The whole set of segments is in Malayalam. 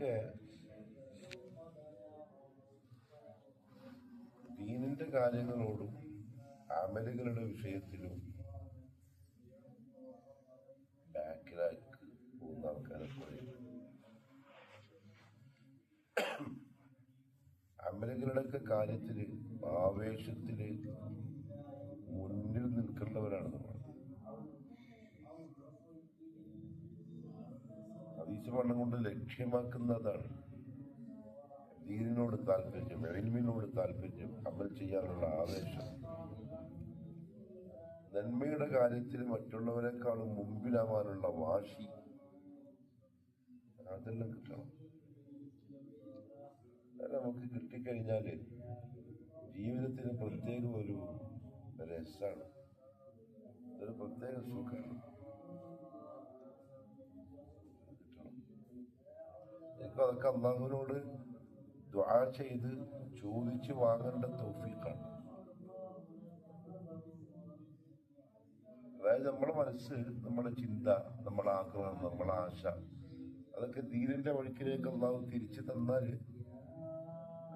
നമ്മളൊക്കെ ദീനിന്റെ കാര്യങ്ങളോടും അമലുകളുടെ വിഷയത്തിലും ബാക്കിലാക്കി പോകുന്ന ആൾക്കാരെ പോലെ അമലുകളുടെയൊക്കെ കാര്യത്തില് ആവേശത്തില് മുന്നിൽ നിൽക്കേണ്ടവരാണ് നമ്മൾ. ഹദീസ് പഠനം കൊണ്ട് ലക്ഷ്യമാക്കുന്നതാണ് ദീനിനോട് താല്പര്യം, ഇൽമിനോട് താല്പര്യം, അമൽ ചെയ്യാനുള്ള ആവേശം, നന്മയുടെ കാര്യത്തിൽ മറ്റുള്ളവരെക്കാളും മുമ്പിലാവാനുള്ള വാശി, അതെല്ലാം കിട്ടണം. നമുക്ക് കിട്ടിക്കഴിഞ്ഞാല് ജീവിതത്തിന് പ്രത്യേക ഒരു രസാണ്, ഒരു പ്രത്യേക സുഖമാണ്. കിട്ടണം. എനിക്ക് അതൊക്കെ അല്ലാഹുവിനോട് ദുആ ചെയ്ത് ചോദിച്ച് വാങ്ങേണ്ട തൗഫീഖാണ്. അതായത് നമ്മുടെ മനസ്സ്, നമ്മുടെ ചിന്ത, നമ്മുടെ ആഗ്രഹം, നമ്മുടെ ആശ, അതൊക്കെ ദീനിന്റെ വഴിക്കിലേക്ക് അല്ലാഹു തിരിച്ചു തന്നാല്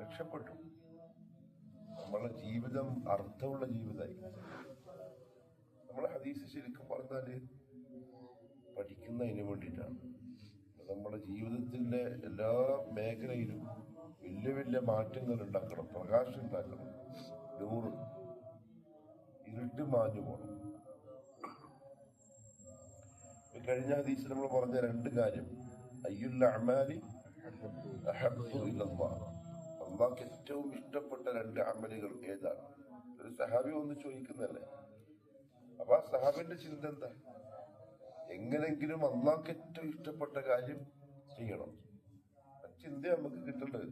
രക്ഷപ്പെട്ടു. നമ്മളെ ജീവിതം അർത്ഥമുള്ള ജീവിതമായി. നമ്മളെ ഹദീസ് ശരിക്കും പറഞ്ഞാല് പഠിക്കുന്നതിന് വേണ്ടിയിട്ടാണ്. നമ്മുടെ ജീവിതത്തിന്റെ എല്ലാ മേഖലയിലും വലിയ വലിയ മാറ്റങ്ങൾ ഉണ്ടാക്കണം, പ്രകാശം ഉണ്ടാക്കണം, നൂറ് ഇരുട്ട് മാഞ്ഞു പോകണം. കഴിഞ്ഞ ഹദീസിൽ നമ്മൾ പറഞ്ഞ രണ്ട് കാര്യം, അയ്യുൽ അഅ്മാലി അഹബ്ബു ഇലല്ലാഹ്, അള്ളാഹ്ക്ക് ഏറ്റവും ഇഷ്ടപ്പെട്ട രണ്ട് അമലുകൾ ഏതാണ്? ഒരു സഹാബി ഒന്ന് ചോദിക്കുന്നല്ലേ. അപ്പൊ ആ സഹാബിന്റെ ചിന്ത എന്താ? എങ്ങനെങ്കിലും അള്ളാഹ്ക്ക് ഏറ്റവും ഇഷ്ടപ്പെട്ട കാര്യം ചെയ്യണം. ചിന്ത നമുക്ക് കിട്ടേണ്ടത്.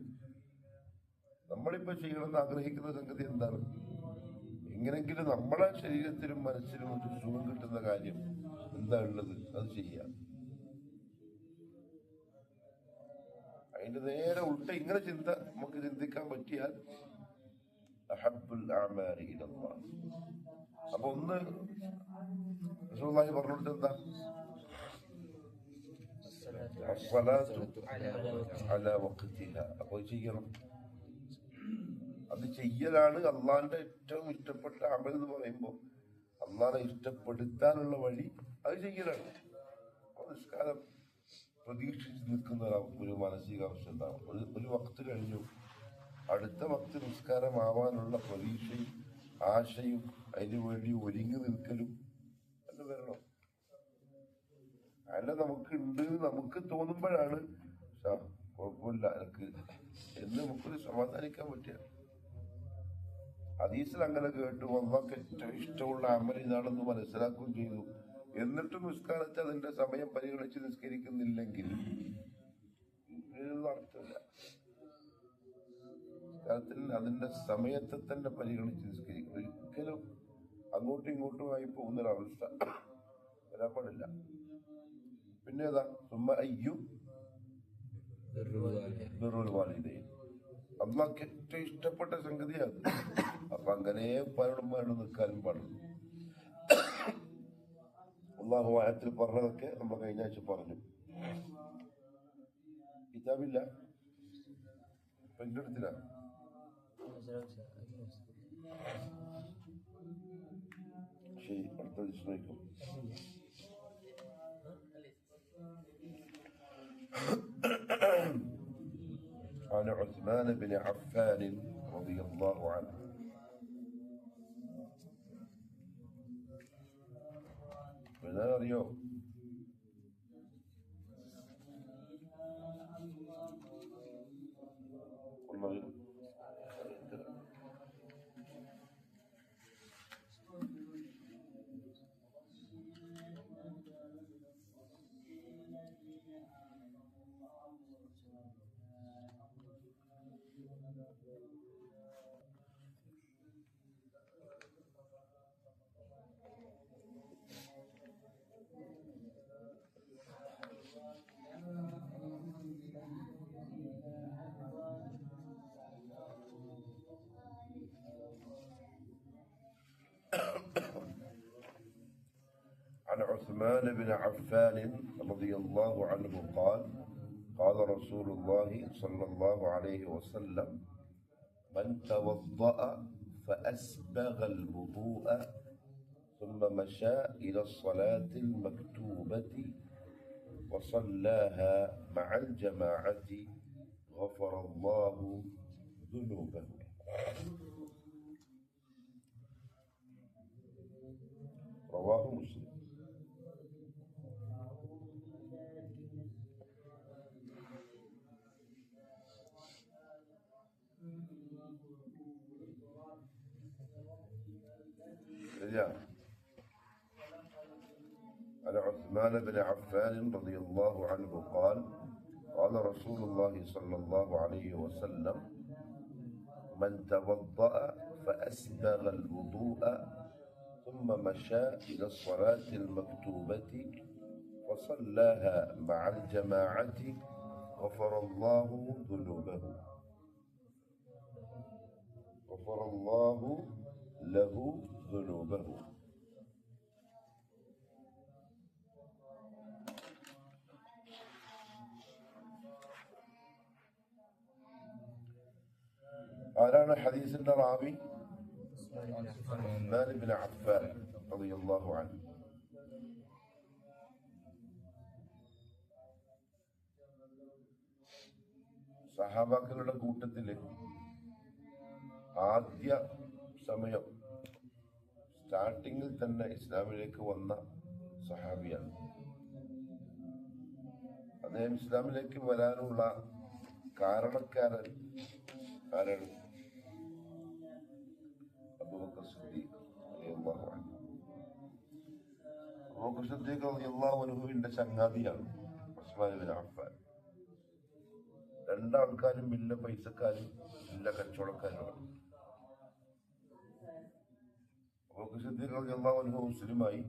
നമ്മളിപ്പോ ചെയ്യണമെന്ന് ആഗ്രഹിക്കുന്ന സംഗതി എന്താണ്? എങ്ങനെങ്കിലും നമ്മളെ ശരീരത്തിനും മനസ്സിനും ഒരു സുഖം കിട്ടുന്ന കാര്യം എന്താ ഉള്ളത്, അത് ചെയ്യാം. അതിന്റെ നേരെ ഉൾട്ട ഇങ്ങനെ ചിന്ത നമുക്ക് ചിന്തിക്കാൻ പറ്റിയാൽ അഹബ്ബുൽ അഅ്മാലി ഇലല്ലാഹ്. അപ്പൊ ഒന്ന് റസൂലുള്ളാഹി പറഞ്ഞിട്ട് എന്താ? അസ്സലാത്തു അലാ വഖ്തിഹാ. അപ്പൊ ചെയ്യണം. അത് ചെയ്യലാണ് അള്ളാന്റെ ഏറ്റവും ഇഷ്ടപ്പെട്ട അമൽ എന്ന് പറയുമ്പോൾ അള്ളാനെ ഇഷ്ടപ്പെടുത്താനുള്ള വഴി അത് ചെയ്യലാണ്. നിസ്കാരം പ്രതീക്ഷിച്ച് നിൽക്കുന്ന ഒരു മാനസികാവസ്ഥ ഉണ്ടാവും. ഒരു വക്ത് കഴിഞ്ഞു, അടുത്ത വക്ത് നിസ്കാരമാവാനുള്ള പ്രതീക്ഷയും ആശയും അതിനു വേണ്ടി ഒരുങ്ങി നിൽക്കലും എന്ന് വരണം. അല്ല നമുക്ക് നമുക്ക് തോന്നുമ്പോഴാണ് കുഴപ്പമില്ല എനിക്ക് എന്ന് നമുക്കൊരു സമാധാനിക്കാൻ പറ്റുക. ഹദീസിൽ അങ്ങനെ കേട്ടു, അള്ളാഹ്ക്ക് ഏറ്റവും ഇഷ്ടമുള്ള അമൽ ഇതാണെന്ന് മനസ്സിലാക്കുകയും ചെയ്തു. എന്നിട്ടും നിസ്കാരത്തിൽ അതിന്റെ സമയം പരിഗണിച്ച് നിസ്കരിക്കുന്നില്ലെങ്കിൽ അർത്ഥമില്ല. നിസ്കാരത്തിൽ അതിന്റെ സമയത്തെ തന്നെ പരിഗണിച്ച് നിസ്കരിക്കും. ഒരിക്കലും അങ്ങോട്ടും ഇങ്ങോട്ടുമായി പോകുന്നൊരവസ്ഥ വരാൻ പാടില്ല. പിന്നെ ഏതാ? സുമ്മ അയ്യു ബിറുൽ വാലിദൈൻ. അള്ളാഹ്ക്ക് ഏറ്റവും ഇഷ്ടപ്പെട്ട സംഗതിയാണ്. അപ്പൊ അങ്ങനെ പലരുമായിട്ട് നിൽക്കാനും പാടുള്ളൂ. അള്ളാഹു ആയത്തിൽ പറഞ്ഞതൊക്കെ നമ്മൾ കഴിഞ്ഞ ആഴ്ച പറഞ്ഞു. കിതാബില്ല, എന്റെ അടുത്തില്ല. ശരി, അടുത്ത വിശ്രമിക്കും. عن عثمان بن عفان رضي الله عنه بناريو والله عن عثمان بن عفان رضي الله عنه قال قال رسول الله صلى الله عليه وسلم من توضأ فأسبغ الوضوء ثم مشى إلى الصلاة المكتوبة وصلاها مع الجماعة غفر الله ذنوبه. رواه مسلم. عن عثمان بن عفان رضي الله عنه قال قال رسول الله صلى الله عليه وسلم من توضأ فأسبغ الوضوء ثم مشى إلى الصلاة المكتوبة وصلاها مع الجماعة غفر الله ذنوبه غفر الله له ذنوبه. ആരാണ് ഹദീസിന്റെ റാവി? ഉസ്മാൻ ഇബ്നു അഫ്ഫാൻ റളിയല്ലാഹു അൻഹു. സഹാബാക്കളുടെ കൂട്ടത്തില് ആദ്യ സമയം സ്റ്റാർട്ടിങ്ങിൽ തന്നെ ഇസ്ലാമിലേക്ക് വന്ന സഹാബിയാണ്. അദ്ദേഹം ഇസ്ലാമിലേക്ക് വരാനുള്ള കാരണക്കാരൻ ആരാണ്? അബൂബക്കർ സിദ്ദീഖ് റളിയല്ലാഹു അൻഹു. അബൂബക്കർ സിദ്ദീഖ് റളിയല്ലാഹു അൻഹുവിന്റെ ചങ്ങാതിയാണ് ഉസ്മാൻ ഇബ്നു അഫ്ഫാൻ. രണ്ടാൾക്കാരും വലിയ പൈസക്കാരും വലിയ കച്ചവടക്കാരുമാണ്. അബൂബക്കർ സിദ്ദീഖ് റളിയല്ലാഹു അൻഹു മുസ്ലിമായി.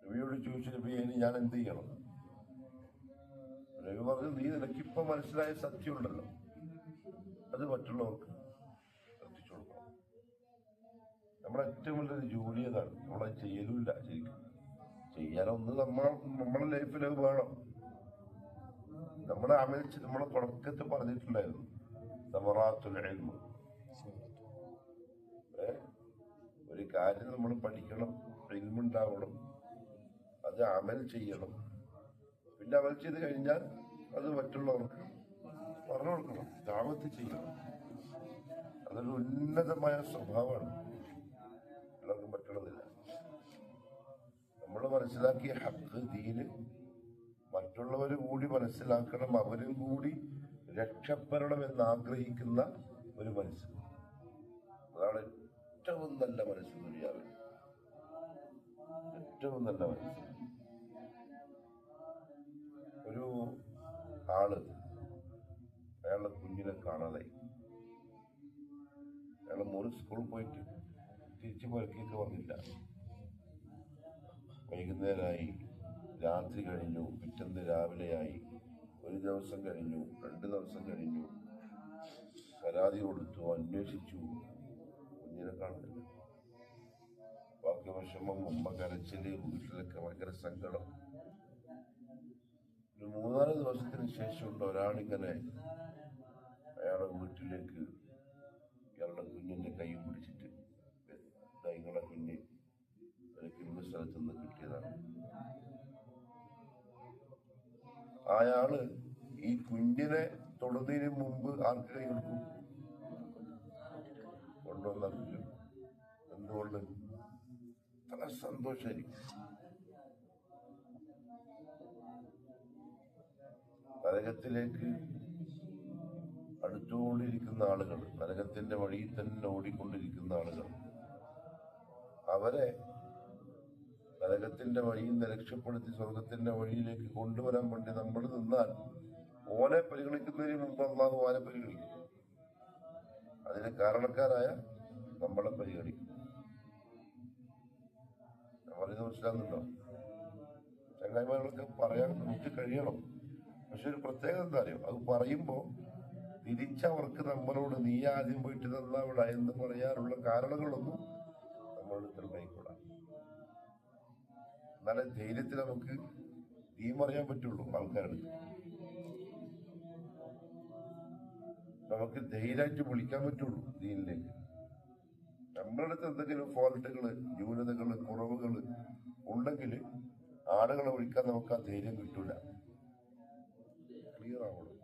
നബിയോട് ചോദിച്ചു, നബിയെ ഞാൻ എന്ത് ചെയ്യണം? നബി പറഞ്ഞു, നീ നിനക്കിപ്പോ മനസ്സിലായ സത്യമുണ്ടല്ലോ, അത് മറ്റുള്ളവർക്ക് എത്തിച്ചു കൊടുക്കണം. നമ്മുടെ ഏറ്റവും വലിയൊരു ജോലി അതാണ്. നമ്മളത് ചെയ്യലുമില്ല. ശരിക്കും ചെയ്യാനൊന്ന് നമ്മുടെ ലൈഫിൽ വേണം. നമ്മളെ അമലിച്ച് നമ്മളെ തുടക്കത്തിൽ പറഞ്ഞിട്ടുണ്ടായിരുന്നു സമറാത്തുൽ ഇൽമ്. ഒരു കാര്യം നമ്മൾ പഠിക്കണം, ഇൽമുണ്ടാവണം, അത് അമൽ ചെയ്യണം. പിന്നെ അമൽ ചെയ്ത് കഴിഞ്ഞാൽ അത് മറ്റുള്ളവർക്ക് പറഞ്ഞു കൊടുക്കണം, ദഅവത്ത് ചെയ്യണം. അതൊരു ഉന്നതമായ സ്വഭാവമാണ്. എല്ലാവർക്കും പറ്റണതില്ല. നമ്മൾ മനസ്സിലാക്കിയ ഹഖ് ദീന് മറ്റുള്ളവർ കൂടി മനസ്സിലാക്കണം, അവരും കൂടി രക്ഷപ്പെടണം എന്ന് ആഗ്രഹിക്കുന്ന ഒരു മനസ്സ്. അതാണ് ഏറ്റവും നല്ല മനസ്സ് ദുനിയാവിൽ. ഏറ്റവും നല്ല മനസ്സ്. ഒരു ആള് അയാളുടെ കുഞ്ഞിനെ കാണാതായി. അയാളെ മോന് സ്കൂളിൽ പോയിട്ട് തിരിച്ചു പുരക്കേക്ക് വന്നില്ല. വൈകുന്നേരമായി, രാത്രി കഴിഞ്ഞു, പിറ്റേന്ന് രാവിലെയായി. ഒരു ദിവസം കഴിഞ്ഞു, 2 ദിവസം കഴിഞ്ഞു. പരാതി കൊടുത്തു, അന്വേഷിച്ചു, കുഞ്ഞിനെ കാണുന്നില്ല. ബാക്കി വിഷമം, ഉമ്മ കരച്ചില്, വീട്ടിലൊക്കെ ഭയങ്കര സങ്കടം. ഒരു 3-4 ദിവസത്തിന് ശേഷമുണ്ട് ഒരാളിങ്ങനെ അയാളുടെ വീട്ടിലേക്ക് ഇയാളുടെ കുഞ്ഞിന്റെ കൈ പിടിച്ചിട്ട്, നിങ്ങളുടെ കുഞ്ഞ് എനിക്ക് ഇന്ന സ്ഥലത്ത് നിന്ന് കിട്ടിയതാണ്. അയാള് ഈ കുഞ്ഞിനെ തൊടുന്നതിന് മുമ്പ് ആർക്ക് കൈ കൊടുക്കും? കൊണ്ടുവന്ന കുഞ്ഞു. എന്തുകൊണ്ട്? അത്ര സന്തോഷമായിരിക്കും. നരകത്തിലേക്ക് അടുത്തുകൊണ്ടിരിക്കുന്ന ആളുകൾ, നരകത്തിന്റെ വഴിയിൽ തന്നെ ഓടിക്കൊണ്ടിരിക്കുന്ന ആളുകൾ, അവരെ നരകത്തിന്റെ വഴിയിൽ നിന്ന് രക്ഷപ്പെടുത്തി സ്വർഗത്തിന്റെ വഴിയിലേക്ക് കൊണ്ടുവരാൻ വേണ്ടി നമ്മൾ നിന്നാൽ ഓനെ പരിഗണിക്കുന്നതിന് മുമ്പ് അള്ളാഹു ഓനെ പരിഗണിക്കും. അതിന് കാരണക്കാരായ നമ്മളെ പരിഗണിക്കും. പറയുന്നത് മനസ്സിലാകുന്നുണ്ടോ? ചങ്ങായിമാരൊക്കെ പറയാൻ നമുക്ക് കഴിയണം. പക്ഷെ ഒരു പ്രത്യേകത എന്താ അറിയോ? അത് പറയുമ്പോ തിരിച്ചവർക്ക് നമ്മളോട് നീ ആദ്യം പോയിട്ട് തന്നാ ഇവിടെ എന്ന് പറയാനുള്ള കാരണങ്ങളൊന്നും നമ്മളോട് നിർണ്ണയിക്കൂടാ. എന്നാലും ധൈര്യത്തിൽ നമുക്ക് അറിയാൻ പറ്റുള്ളൂ ആൾക്കാർക്ക്. നമുക്ക് ധൈര്യമായിട്ട് വിളിക്കാൻ പറ്റുള്ളൂ ദീനിലേക്ക്. നമ്മുടെ അടുത്ത് എന്തെങ്കിലും ഫോൾട്ടുകള്, ന്യൂനതകള്, കുറവുകള് ഉണ്ടെങ്കിൽ ആളുകളെ വിളിക്കാൻ നമുക്ക് ആ ധൈര്യം കിട്ടൂല. ക്ലിയർ ആവണം.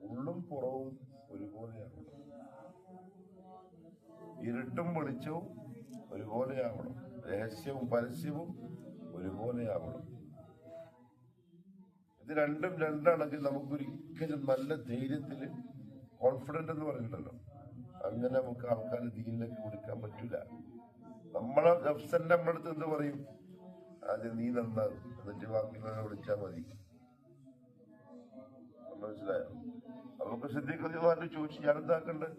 ഉള്ളും പുറവും ഒരുപോലെയാവണം. ഇരുട്ടും വെളിച്ചവും ഒരുപോലെയാവണം. രഹസ്യവും പരസ്യവും ഒരുപോലെയാവണം. ഇത് രണ്ടും രണ്ടാണെങ്കിൽ നമുക്കൊരിക്കലും നല്ല ധൈര്യത്തിൽ കോൺഫിഡന്റ് എന്ന് പറയുന്നുണ്ടല്ലോ, അങ്ങനെ നമുക്ക് ആൾക്കാരെ ദീനിലേക്ക് വിളിക്കാൻ പറ്റൂല. നമ്മളെ നഫ്സന്റെ നമ്മുടെ അടുത്ത് എന്ത് പറയും? ആദ്യം നീ നന്നാകും, എന്നിട്ട് ബാക്കിയുള്ളവരെ വിളിച്ചാൽ മതി. മനസ്സിലായോ? നമുക്ക് സിദ്ദീഖ് ചോദിച്ചു, ഞാൻ എന്താക്കണ്ടേ?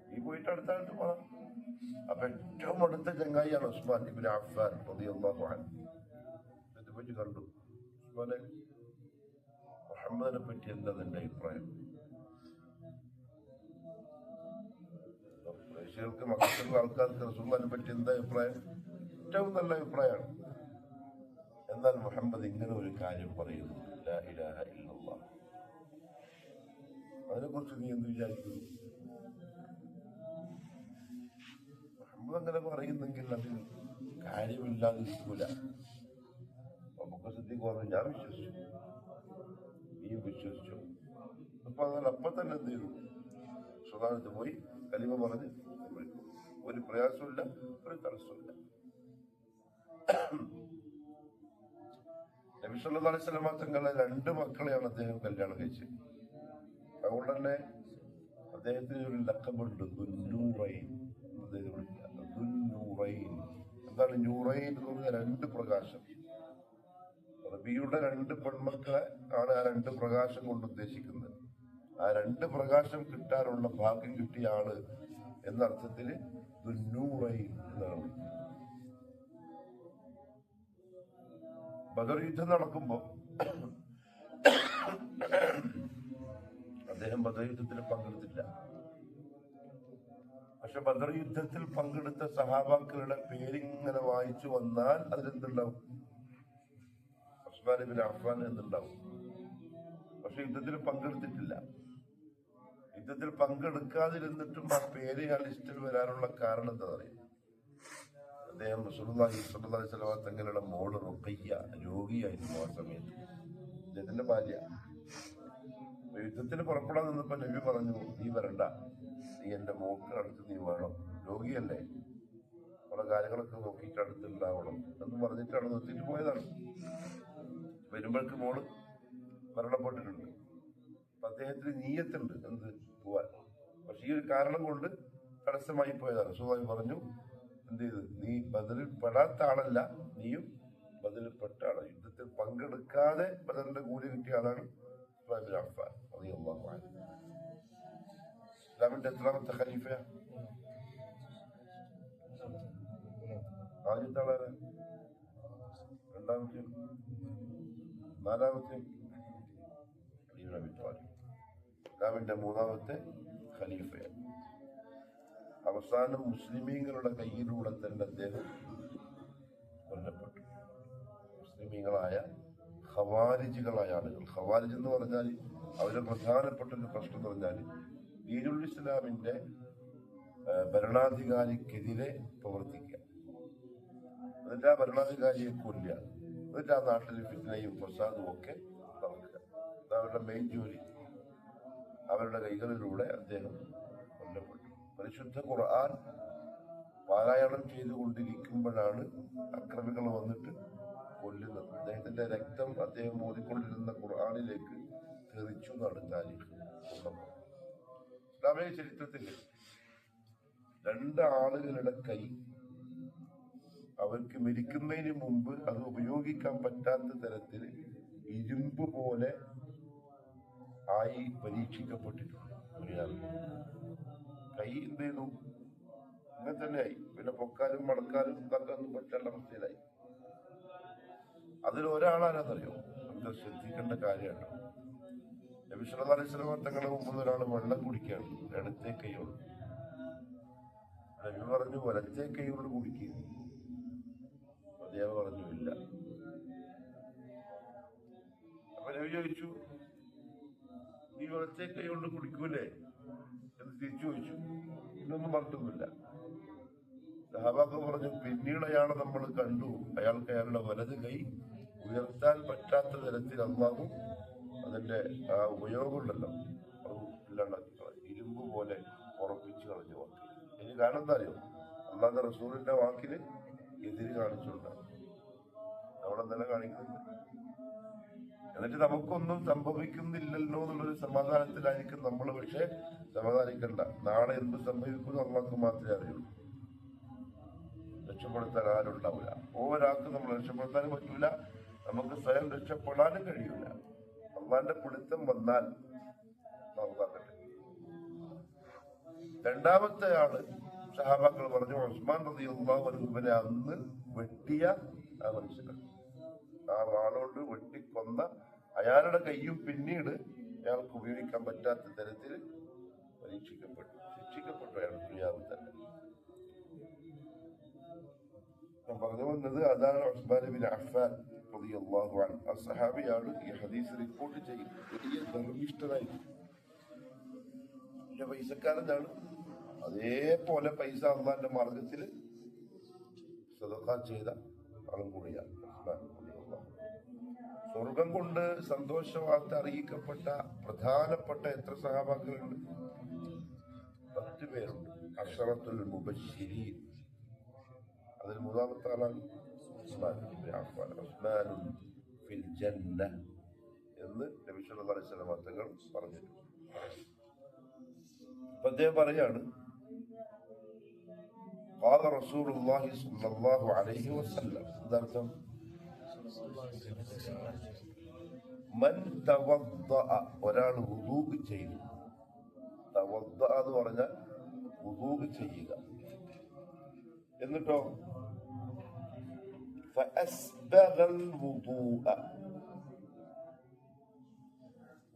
നീ പോയിട്ട് അടുത്ത ആൾക്ക് പോകാം. അപ്പൊ ഏറ്റവും അടുത്ത ചങ്ങായിയാണ് ഉസ്മാൻ ഇബ്നു അഫ്ഫാൻ റളിയല്ലാഹു അൻഹു. എന്നിട്ട് പോയിട്ട് കണ്ടു, ഉസ്മാനെ, മുഹമ്മദിനെ പറ്റി എന്താ നിന്റെ അഭിപ്രായം? ൾക്ക് മക്കളുള്ള ആൾക്കാർക്ക് റസൂലുള്ളാഹിനെ പറ്റി എന്താ അഭിപ്രായം? ഏറ്റവും നല്ല അഭിപ്രായമാണ്. എന്നാൽ മുഹമ്മദ് ഇങ്ങനെ ഒരു കാര്യം പറയുന്നു, ലാ ഇലാഹ ഇല്ലല്ലാഹ്. അതിനെക്കുറിച്ച് നീ എന്ത് വിചാരിക്കുന്നു? മുഹമ്മദ് അങ്ങനെ പറയുന്നെങ്കിൽ അതിൽ കാര്യമില്ലാതിരിക്കൂല. നമുക്ക് സിദ്ദീഖ് പറഞ്ഞു, ഞാൻ വിശ്വസിച്ചു, നീ വിശ്വസിച്ചു. അപ്പൊ അങ്ങനെ അപ്പം തന്നെ എന്ത് ചെയ്തു? സുധാനത്ത് പോയി കലിമ പറഞ്ഞ് ഒരു പ്രയാസമില്ല, ഒരു തടസ്സമില്ല. നബി സല്ലല്ലാഹു അലൈഹി വസല്ലം തങ്ങളുടെ 2 മക്കളെയാണ് അദ്ദേഹം കല്യാണം കഴിച്ചത്. അതുകൊണ്ട് തന്നെ അദ്ദേഹത്തിന് ഒരു ലഖബുണ്ട്, ദുന്നൂറൈൻ. അദ്ദേഹം വിളിക്കുക ദുന്നൂറൈൻ. എന്താണ് നൂറൈൻ എന്ന് പറഞ്ഞാൽ? 2 പ്രകാശം. നബിയുടെ 2 പെൺമക്കളെ ആണ് ആ 2 പ്രകാശം കൊണ്ട് ഉദ്ദേശിക്കുന്നത്. ആ 2 പ്രകാശം കിട്ടാനുള്ള ഭാഗ്യം കിട്ടിയ ആള് എന്നർത്ഥത്തില് ദുന്നൂറൈൻ എന്നാണ് വിളിക്കുന്നത്. ബദർ യുദ്ധം നടക്കുമ്പോ അദ്ദേഹം ബദർ യുദ്ധത്തിൽ പങ്കെടുത്തില്ല. പക്ഷെ ബദർ യുദ്ധത്തിൽ പങ്കെടുത്ത സഹാബാക്കളുടെ പേരിങ്ങനെ വായിച്ചു വന്നാൽ അതിലെന്തുണ്ടാവും? ഉസ്മാൻ ഇബ്നു അഫ്ഫാൻ എന്നുണ്ടാവും. പക്ഷെ യുദ്ധത്തിൽ പങ്കെടുത്തിട്ടില്ല. യുദ്ധത്തിൽ പങ്കെടുക്കാതിരുന്നിട്ടും ആ പേര് ആ ലിസ്റ്റിൽ വരാനുള്ള കാരണം എന്താ പറയുക? അദ്ദേഹം റസൂലുള്ളാഹി സ്വല്ലല്ലാഹു അലൈഹി വസല്ലം തങ്ങളുടെ മോള് റുഖയ്യ രോഗിയായിരുന്നു ആ സമയത്ത്, അദ്ദേഹത്തിന്റെ ഭാര്യ. യുദ്ധത്തിന് പുറപ്പെടാൻ നിന്നപ്പോ നബി പറഞ്ഞു, നീ വരണ്ട, നീ എന്റെ മോക്ക് അടുത്ത് നീ വേണം, രോഗിയല്ലേ, പല കാര്യങ്ങളൊക്കെ നോക്കിയിട്ട് അടുത്തുണ്ടാവണം എന്ന് പറഞ്ഞിട്ടാണ് നിർത്തിയിട്ട് പോയതാണ്. വരുമ്പോഴേക്ക് മോള് മരണപ്പെട്ടിട്ടുണ്ട്. അപ്പൊ അദ്ദേഹത്തിന് നീയത്തുണ്ട് എന്ത് പോവാൻ. പക്ഷെ ഈ ഒരു കാരണം കൊണ്ട് തടസ്സമായി പോയതാണ്. റസൂലുള്ളാഹി പറഞ്ഞു, എന്ത് ചെയ്ത്? നീ ബദറിൽ പെടാത്ത ആളല്ല, നീയും ബദറിൽ പെട്ട ആളാണ്. യുദ്ധത്തിൽ പങ്കെടുക്കാതെ ബദറിന്റെ കൂലി കിട്ടിയ ആളാണ് ഉസ്മാൻ ഇബ്നു അഫ്ഫാൻ റളിയല്ലാഹു അൻഹു. ഇസ്ലാമിന്റെ എത്രാമത്തെ ഖലീഫയാ? ആദ്യത്തെ ആളാണ്? രണ്ടാമത്തെയും നാലാമത്തെയും? ഇസ്ലാമിന്റെ 3ാമത്തെ ഖലീഫയാണ്. അവസാനം മുസ്ലിമീങ്ങളുടെ കയ്യിലൂടെ തന്നെ അദ്ദേഹം കൊല്ലപ്പെട്ടു. മുസ്ലിമീങ്ങളായ ഖവാരിജികളായ ആളുകൾ. ഖവാരിജ് എന്ന് പറഞ്ഞാൽ അവരുടെ പ്രധാനപ്പെട്ട ഒരു പ്രശ്നം എന്ന് പറഞ്ഞാൽ ദീനുൽ ഇസ്ലാമിന്റെ ഭരണാധികാരിക്കെതിരെ പ്രവർത്തിക്കുക, എന്നിട്ട് ആ ഭരണാധികാരിയെ കൊല്ലുക, എന്നിട്ട് ആ നാട്ടിൽ ഫിത്നയും ഫസാദും ഒക്കെ നടക്കുക. അവരുടെ മെയിൻ ജോലി. അവരുടെ കൈകളിലൂടെ അദ്ദേഹം കൊല്ലപ്പെട്ടു. പരിശുദ്ധ ഖുർആൻ പാരായണം ചെയ്തുകൊണ്ടിരിക്കുമ്പോഴാണ് അക്രമികൾ വന്നിട്ട് കൊല്ലുന്നത്. അദ്ദേഹത്തിന്റെ രക്തം അദ്ദേഹം ഓതിക്കൊണ്ടിരുന്ന ഖുർആനിലേക്ക് തെറിച്ചു എന്നാണ് താരീഖ്. ഇസ്ലാമിക ചരിത്രത്തിൽ 2 ആളുകളുടെ കൈ അവർക്ക് മരിക്കുന്നതിന് മുമ്പ് അത് ഉപയോഗിക്കാൻ പറ്റാത്ത തരത്തിൽ ഇരുമ്പ് പോലെ ആയി പരീക്ഷിക്കപ്പെട്ടിട്ടുണ്ട്. കൈ എന്ത് ചെയ്തു? അങ്ങനെ തന്നെയായി. പിന്നെ പൊക്കാനും മടക്കാനും ഇതാക്കാനും പറ്റാത്ത അവസ്ഥയിലായി. അതിലൊരാളാരെന്നറിയോ? നമുക്ക് ശ്രദ്ധിക്കേണ്ട കാര്യമാണ്. നബി സല്ലല്ലാഹു അലൈഹി വസല്ലം തങ്ങളുടെ മുമ്പിൽ ഒരാൾ വെള്ളം കുടിക്കുകയാണ്, ഇടത്തെ കൈയോട്. നബി പറഞ്ഞു, വലത്തെ കൈയോട് കുടിക്കുക. അദ്ദേഹം പറഞ്ഞു, ഇല്ല, നബി ചോദിച്ചു, നീ ഒറ്റ കൈ കൊണ്ട് കുടിക്കൂലേ എന്ന് തിരിച്ചു ചോദിച്ചു. ഇന്നൊന്നും പറഞ്ഞിട്ടൊന്നുമില്ല. സഹാബാക്കൾ പറഞ്ഞു, പിന്നീട് അയാളെ നമ്മൾ കണ്ടു, അയാൾക്ക് അയാളുടെ വലത് കൈ ഉയർത്താൻ പറ്റാത്ത തരത്തിൽ അള്ളാഹു അതിന്റെ ആ ഉപയോഗമുണ്ടല്ലോ അത് ഇല്ലാണ്ടാക്കി കളഞ്ഞു, ഇരുമ്പ് പോലെ ഉറപ്പിച്ച് കളഞ്ഞു വാക്ക്. ഇനി കാരണം എന്താ അറിയോ? അള്ളാഹുന്റെ റസൂലിന്റെ വാക്കിന് എതിര് കാണിച്ചുകൊണ്ടാണ് നമ്മളെന്തെല്ലാം കാണിക്കുന്നുണ്ട്. എന്നിട്ട് നമുക്കൊന്നും സംഭവിക്കുന്നില്ലല്ലോ എന്നുള്ളൊരു സമാധാനത്തിലായിരിക്കും നമ്മൾ. പക്ഷെ സമാധാനിക്കണ്ട, നാളെ എന്ത് സംഭവിക്കുന്നു അള്ളാഹ്ക്ക് മാത്രമേ അറിയുള്ളൂ. രക്ഷപ്പെടുത്താൻ ആരുണ്ടാവില്ല. ഒരാൾക്ക് നമ്മൾ രക്ഷപ്പെടുത്താനും പറ്റൂല, നമുക്ക് സ്വയം രക്ഷപ്പെടാനും കഴിയൂല. അള്ളാന്റെ പിടുത്തം വന്നാൽ നോക്കാക്കട്ടെ. രണ്ടാമത്തെ ആള് സഹാബാക്കൾ പറഞ്ഞു, ഉസ്മാൻ റളിയല്ലാഹു അൻഹുവിനെ അന്ന് വെട്ടിയ ആ മനുഷ്യനാണ്. ആ വാളോട് വെട്ടിക്കൊന്ന അയാളുടെ കയ്യും പിന്നീട് അയാൾക്ക് ഉപയോഗിക്കാൻ പറ്റാത്ത തരത്തിൽ പരീക്ഷിക്കപ്പെട്ടു, ശിക്ഷിക്കപ്പെട്ടു അയാൾ ദുനിയാവിൽ തന്നെ. ഞാൻ പറഞ്ഞു വന്നത് അതാണ് ഉസ്മാൻ ബിൻ അഫ്ഫാൻ റളിയല്ലാഹു അൻഹു. ആ സഹാബിയാണ് ഈ ഹദീസ് റിപ്പോർട്ട് ചെയ്യും. വലിയ ധർമ്മിഷ്ഠനായിരുന്നു, വലിയ പൈസക്കാരനാണ്. അതേപോലെ പൈസ അള്ളാന്റെ മാർഗത്തിൽ സദഖ ചെയ്ത ആളും കൂടിയാണ് ഉസ്മാൻ റളിയല്ലാഹു. സ്വർഗം കൊണ്ട് സന്തോഷ വാർത്ത അറിയിക്കപ്പെട്ട പ്രധാനപ്പെട്ട എത്ര സഹാബാക്കളുണ്ട്? 10 പേരുണ്ട്. അശറത്തുൽ മുബശ്ശിരീൻ. അതിൽ മൂന്നാമത്തെ ആളാണ് ഉസ്മാൻ ഇബ്നു അഫ്ഫാൻ. ഉസ്മാനുൻ ഫിൽ ജന്ന എന്ന് നബി സല്ലല്ലാഹു അലൈഹി വസല്ലം തങ്ങൾ പറഞ്ഞിട്ടുണ്ട്. അപ്പൊ അദ്ദേഹം പറയാണ്, ഖാല റസൂലുള്ളാഹി സ്വല്ലല്ലാഹു അലൈഹി വസല്ലം. എന്താർത്ഥം? മൻ തവദ്ദഅ, ഒരാൾ വുദൂ ചെയ്തു. തവദ്ദഅ എന്ന് പറഞ്ഞാൽ വുദൂ ചെയ്യുക. എന്നിട്ടോ ഫഅസ്ബഗൽ വുദൂഅ,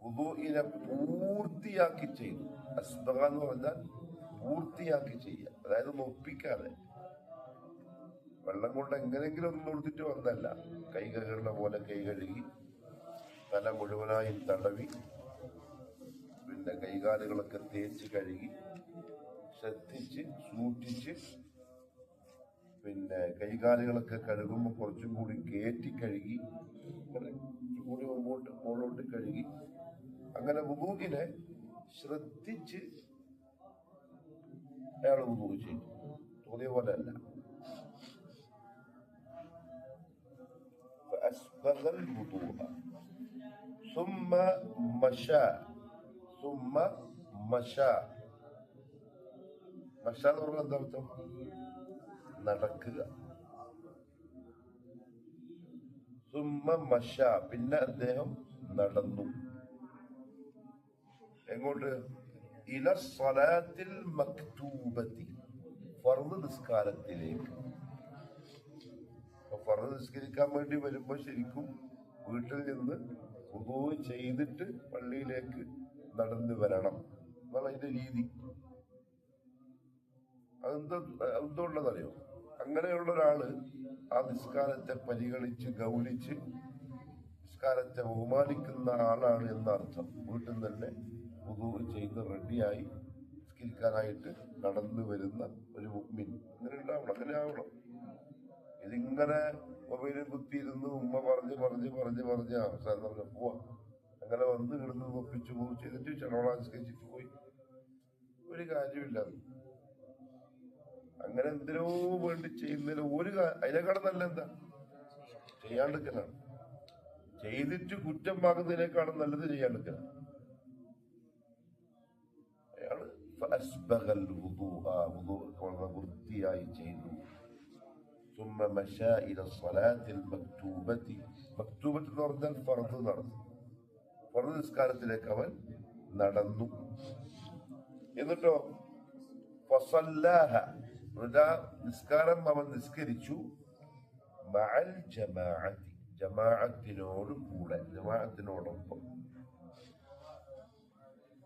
വുദൂഇനെ പൂർത്തിയാക്കി ചെയ്തു. അസ്ബഗ എന്ന് പറഞ്ഞാൽ പൂർത്തിയാക്കി ചെയ്യുക, അതായത് ഒപ്പിക്കാതെ. വെള്ളം കൊണ്ട് എങ്ങനെങ്കിലും ഒന്ന് കൊടുത്തിട്ട് വന്നല്ല, കൈ കഴുകുന്ന പോലെ കൈ കഴുകി തല മുഴുവനായും തടവി പിന്നെ കൈകാലുകളൊക്കെ തേച്ച് കഴുകി ശ്രദ്ധിച്ച് സൂക്ഷിച്ച് പിന്നെ കൈകാലുകളൊക്കെ കഴുകുമ്പോൾ കുറച്ചും കൂടി കയറ്റി കഴുകി കുറച്ചും കൂടി മുകളിലോട്ട് കഴുകി അങ്ങനെ വുദൂഇനെ ശ്രദ്ധിച്ച് അയാൾ വുദൂ ചെയ്തു. തോന്നിയ പോലെ അല്ല. فأسبغ الوضوء ثم مشى മഷ എന്ന് പറഞ്ഞാൽ എന്താ അർത്ഥം? നടക്കുക. സുമ്മ മഷ, പിന്നെ അദ്ദേഹം നടന്നു. എങ്ങോട്ട്? ഇല സ്വലാത്തിൽ മക്തൂബത്തി, ഫർദ് നിസ്കാരത്തിലേക്ക്. ഫർദ് നിസ്കരിക്കാൻ വേണ്ടി വരുമ്പോൾ ശരിക്കും വീട്ടിൽ നിന്ന് വുദൂ ചെയ്തിട്ട് പള്ളിയിലേക്ക് നടന്നു വരണം എന്നാണ് അതിന്റെ രീതി. എന്തുകൊണ്ടെന്നറിയോ? അങ്ങനെയുള്ള ഒരാള് ആ നിസ്കാരത്തെ പരിഗണിച്ച് ഗൗനിച്ച് നിസ്കാരത്തെ ബഹുമാനിക്കുന്ന ആളാണ് എന്നർത്ഥം. വീട്ടിൽ തന്നെ വുദൂ ചെയ്ത് റെഡിയായി നിസ്കരിക്കാനായിട്ട് നടന്നു വരുന്ന ഒരു മുഅ്മിൻ അങ്ങനെ ഉണ്ടാവണം, അങ്ങനെ ആവണം. ഇതിങ്ങനെ മൊബൈലിൽ കുത്തിയിരുന്ന് ഉമ്മ പറഞ്ഞ് അവസാനം പറഞ്ഞ പോവാ, അങ്ങനെ വന്ന് കിടന്ന് ഒപ്പിച്ചു പോകും ചെയ്തിട്ട് ചടവളാസ്കരിച്ചിട്ട് പോയി. ഒരു കാര്യമില്ല. അങ്ങനെ എന്തിനോ വേണ്ടി ചെയ്യുന്നതിന് അതിനേക്കാളും നല്ല എന്താ? ചെയ്യാണ്ടിരിക്കലാണ്. ചെയ്തിട്ട് കുറ്റം വാങ്ങുന്നതിനേക്കാളും നല്ലത് ചെയ്യാണ്ടിരിക്കലാണ്. അയാള് വൃത്തിയായി ചെയ്തു. ثم مشى إلى الصلاة المكتوبة. മക്തൂബത്ത് എന്ന് പറഞ്ഞാൽ ഫർദ് നടന്നു. ഫർദ് നിസ്കാരത്തിലേക്ക് അവൻ നടന്നു. എന്നിട്ടോ ഫസല്ലാഹ, നിസ്കാരം അവൻ നിസ്കരിച്ചു. മഅൽ ജമാഅത്തി, ജമാഅത്തിനോട് കൂടെ, ജമാഅത്തിനോടൊപ്പം.